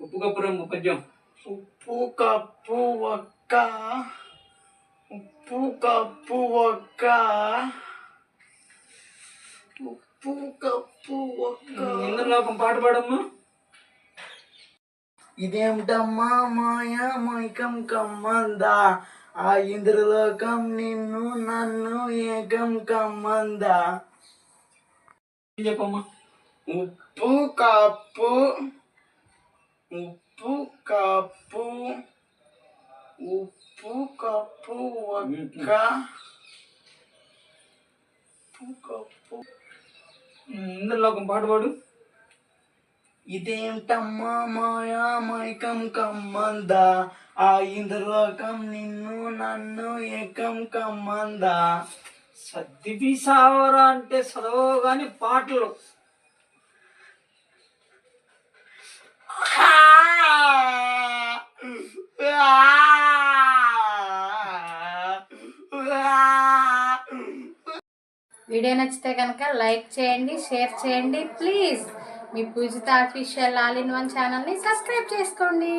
ఉప్పు కప్పు రంగు పద్యం. ఉప్పు కప్పు ఒక్క, ఉప్పు కప్పు ఒక్క, ఉప్పు కప్పు ఒక్క. ఇంద్రలోకం పాట పాడమ్మా. ఇదేమిటమ్మా మాయా మైకం కమ్మందా, ఆ ఇంద్రలోకం నిన్ను నన్ను ఏకం కమ్మందా. చెప్పమ్మా. ఉప్పు కప్పు, ఉప్పు కప్పు, ఉప్పు కప్పు ఒక్క, ఉప్పు కప్పు. ఇంద్రలోకం పాట పాడు. ఇదేమిటమ్మా మాయా మైకం కమ్మందా, ఆ ఇంద్రలోకం నిన్ను నన్ను ఏకం కమ్మందా. సద్దిపి సావరా అంటే చదవవు కానీ పాటలు. వీడియో నచ్చితే కనుక లైక్ చేయండి, షేర్ చేయండి. ప్లీజ్ మీ Pujitha official all in one ఛానల్ని సబ్స్క్రైబ్ చేసుకోండి.